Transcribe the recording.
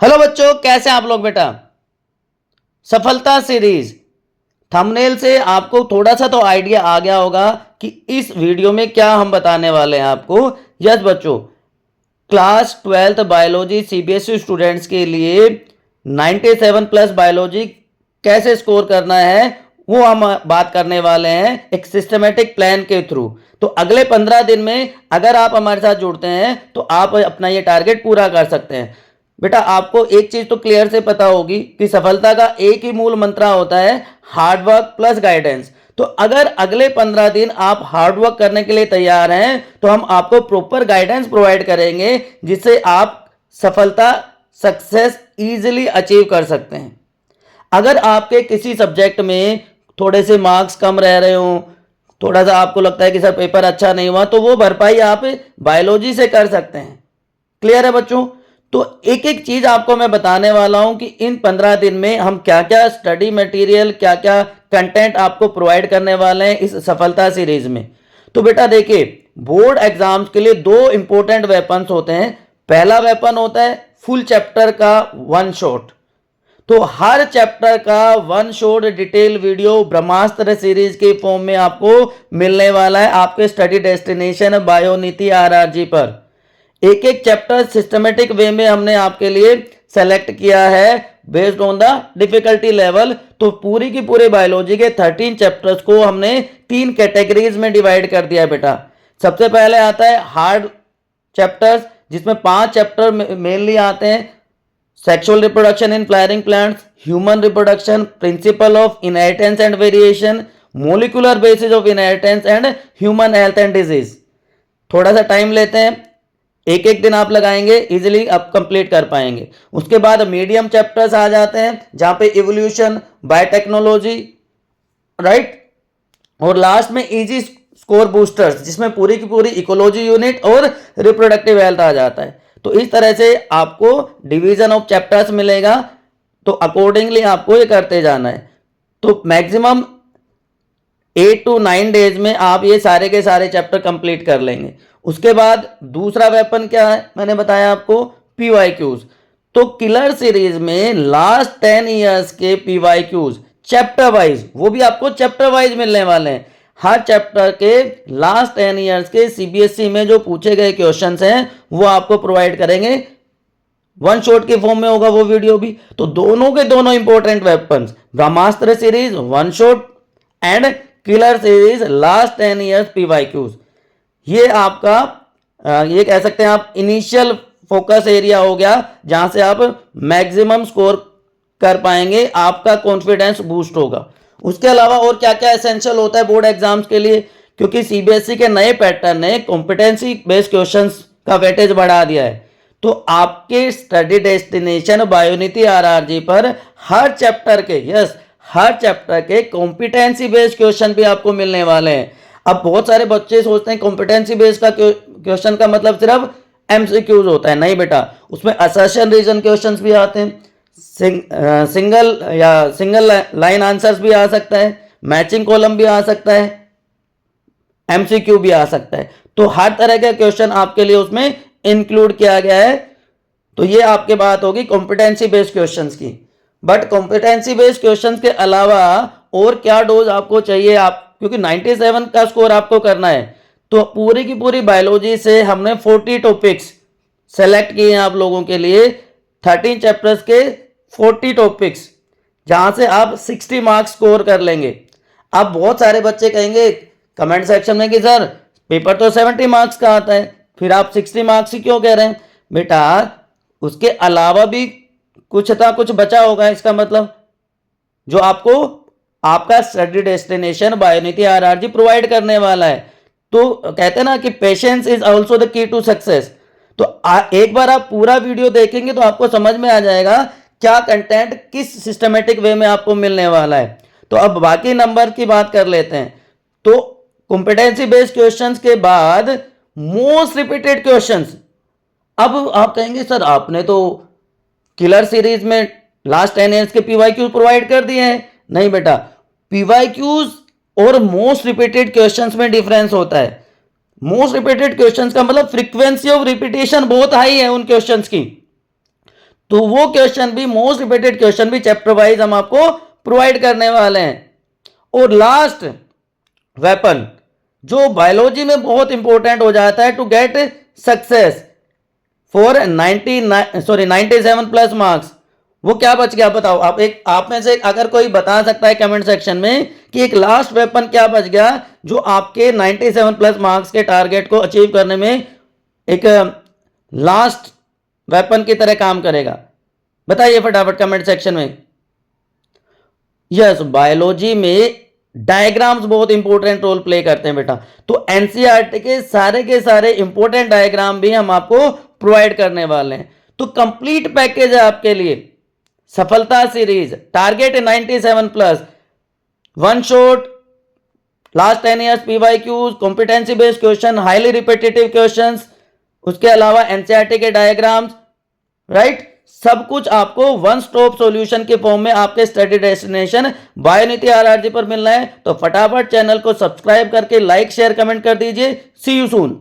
Hello बच्चों, कैसे हैं आप लोग बेटा। सफलता सीरीज थंबनेल से आपको थोड़ा सा तो आइडिया आ गया होगा कि इस वीडियो में क्या हम बताने वाले हैं आपको। यस बच्चों, class 12th biology CBSE students के लिए 97 प्लस बायोलॉजी कैसे स्कोर करना है वो हम बात करने वाले हैं एक सिस्टमेटिक प्लान के थ्रू। तो अगले 15 दिन में अगर आप हमारे साथ जुड़ते हैं तो आप अपना ये टारगेट पूरा कर सकते हैं। बेटा आपको एक चीज तो क्लियर से पता होगी कि सफलता का एक ही मूल मंत्र होता है हार्डवर्क प्लस गाइडेंस। तो अगर अगले 15 दिन आप हार्डवर्क करने के लिए तैयार हैं तो हम आपको प्रॉपर गाइडेंस प्रोवाइड करेंगे जिससे आप सफलता सक्सेस इजीली अचीव कर सकते हैं। अगर आपके किसी सब्जेक्ट में थोड़े से मार्क्स कम रह रहे हो, थोड़ा सा आपको लगता है कि सर पेपर अच्छा नहीं हुआ, तो वो भरपाई आप बायोलॉजी से कर सकते हैं। क्लियर है बच्चों। तो एक एक चीज आपको मैं बताने वाला हूं कि इन 15 दिन में हम क्या क्या स्टडी मटेरियल क्या क्या कंटेंट आपको प्रोवाइड करने वाले हैं इस सफलता सीरीज में। तो बेटा देखिए, बोर्ड एग्जाम्स के लिए दो इंपॉर्टेंट वेपन्स होते हैं। पहला वेपन होता है फुल चैप्टर का वन शॉट। तो हर चैप्टर का वन शॉट डिटेल वीडियो ब्रह्मास्त्र सीरीज के फॉर्म में आपको मिलने वाला है आपके स्टडी डेस्टिनेशन बायोनीति आरआरजी पर। एक एक चैप्टर सिस्टमेटिक वे में हमने आपके लिए सेलेक्ट किया है based on the difficulty level. तो पूरी की पूरी बायोलॉजी के 13 चैप्टर्स को हमने 3 कैटेगरीज में डिवाइड कर दिया बेटा। सबसे पहले आता है हार्ड चैप्टर्स जिसमें 5 चैप्टर मेनली आते हैं। Sexual reproduction in flowering plants, human reproduction, principle of inheritance and variation, molecular basis of inheritance and human health and disease. थोड़ा सा टाइम लेते हैं, एक एक दिन आप लगाएंगे इजीली आप कंप्लीट कर पाएंगे। उसके बाद मीडियम चैप्टर्स आ जाते हैं जहां पे इवोल्यूशन, बायोटेक्नोलॉजी, राइट, और लास्ट में इजी स्कोर बूस्टर्स जिसमें पूरी की पूरी इकोलॉजी यूनिट और रिप्रोडक्टिव हेल्थ आ जाता है। तो इस तरह से आपको डिवीजन ऑफ चैप्टर्स मिलेगा। तो अकॉर्डिंगली आपको ये करते जाना है। तो मैक्सिमम 8 to 9 डेज में आप ये सारे के सारे चैप्टर कंप्लीट कर लेंगे। उसके बाद दूसरा वेपन क्या है मैंने बताया आपको, पीवाईक्यूज। तो किलर सीरीज में लास्ट 10 इयर्स के पीवाईक्यूज चैप्टर वाइज, वो भी आपको चैप्टर वाइज मिलने वाले हैं। हर चैप्टर के लास्ट 10 इयर्स के सीबीएसई में जो पूछे गए क्वेश्चंस हैं वो आपको प्रोवाइड करेंगे। वन शॉट के फॉर्म में होगा वो वीडियो भी। तो दोनों के दोनों important weapons, Brahmastra series one shot and killer series last 10 years PYQs, ये आपका ये कह सकते हैं आप इनिशियल फोकस एरिया हो गया जहां से आप मैक्सिमम स्कोर कर पाएंगे, आपका कॉन्फिडेंस बूस्ट होगा। उसके अलावा और क्या क्या एसेंशियल होता है बोर्ड एग्जाम्स के लिए, क्योंकि सीबीएसई के नए पैटर्न ने कॉम्पिटेंसी बेस्ड क्वेश्चंस का वेटेज बढ़ा दिया है। तो आपके स्टडी डेस्टिनेशन बायोनीति आरआरजी पर हर चैप्टर के हर चैप्टर के कॉम्पिटेंसी बेस्ड क्वेश्चन भी आपको मिलने वाले हैं। अब बहुत सारे बच्चे सोचते हैं कॉम्पिटेंसी बेस्ड का क्वेश्चन का मतलब सिर्फ एमसीक्यूज होता है। नहीं बेटा, उसमें असर्शन रीजन क्वेश्चंस भी आते हैं, सिंगल लाइन आंसर्स भी आ सकता है, मैचिंग कॉलम भी आ सकता है, एमसीक्यू भी आ सकता है। तो हर तरह का क्वेश्चन आपके लिए उसमें इंक्लूड किया गया है। तो ये आपके बात होगी कॉम्पिटेंसी बेस्ड क्वेश्चंस की। बट कॉम्पिटेंसी बेस्ड क्वेश्चंस के अलावा और क्या डोज आपको चाहिए, आप क्योंकि 97 का स्कोर आपको करना है तो पूरी की पूरी बायोलॉजी से हमने 40 टॉपिक्स सेलेक्ट किए हैं आप लोगों के लिए। 13 चैप्टर्स के 40 टॉपिक्स जहां से आप 60 मार्क्स स्कोर कर लेंगे। अब बहुत सारे बच्चे कहेंगे कमेंट सेक्शन में कि सर पेपर तो 70 मार्क्स का आता है, फिर आप 60 मार्क्स ही क्यों कह रहे हैं। बेटा उसके अलावा भी कुछ था कुछ बचा होगा, इसका मतलब जो आपको आपका स्टडी डेस्टिनेशन बायोनीति आरआरजी प्रोवाइड करने वाला है। तो कहते हैं ना कि patience is also the key to success. तो एक बार आप पूरा वीडियो देखेंगे तो आपको समझ में आ जाएगा क्या कंटेंट किस सिस्टमेटिक वे में आपको मिलने वाला है। तो अब बाकी नंबर की बात कर लेते हैं। तो कॉम्पिटेंसी बेस्ड क्वेश्चंस के बाद मोस्ट रिपीटेड क्वेश्चंस। अब आप कहेंगे सर आपने तो किलर सीरीज में लास्ट 10 इयर्स के पीवाईक्यूज प्रोवाइड कर दिए हैं। नहीं बेटा, पीवाईक्यूज और मोस्ट रिपीटेड क्वेश्चंस में डिफरेंस होता है। मोस्ट रिपीटेड क्वेश्चंस का मतलब फ्रीक्वेंसी ऑफ रिपीटेशन बहुत हाई है उन क्वेश्चंस की। तो वो क्वेश्चन भी, मोस्ट रिपीटेड क्वेश्चन भी चैप्टर वाइज हम आपको प्रोवाइड करने वाले हैं। और लास्ट वेपन जो बायोलॉजी में बहुत इंपॉर्टेंट हो जाता है to get success for 97 plus marks, वो क्या बच गया बताओ। आप में से अगर कोई बता सकता है कमेंट सेक्शन में कि एक लास्ट वेपन क्या बच गया जो आपके 97 प्लस मार्क्स के टारगेट को अचीव करने में एक लास्ट वेपन की तरह काम करेगा, बताइए फटाफट कमेंट सेक्शन में। यस, बायोलॉजी में डायग्राम्स बहुत इंपॉर्टेंट रोल प्ले करते हैं बेटा। तो एनसीईआरटी के सारे इंपॉर्टेंट डायग्राम भी हम आपको प्रोवाइड करने वाले हैं। तो कंप्लीट पैकेज है आपके लिए, सफलता series, target 97 plus, one shot, last 10 years PYQs, competency based question, highly repetitive questions, उसके अलावा एनसीईआरटी के डायग्राम्स, राइट, सब कुछ आपको वन स्टॉप सॉल्यूशन के फॉर्म में आपके स्टडी डेस्टिनेशन बायोनिधि आरआरजी पर मिलना है। तो फटाफट चैनल को सब्सक्राइब करके लाइक शेयर कमेंट कर दीजिए। सी यू सून।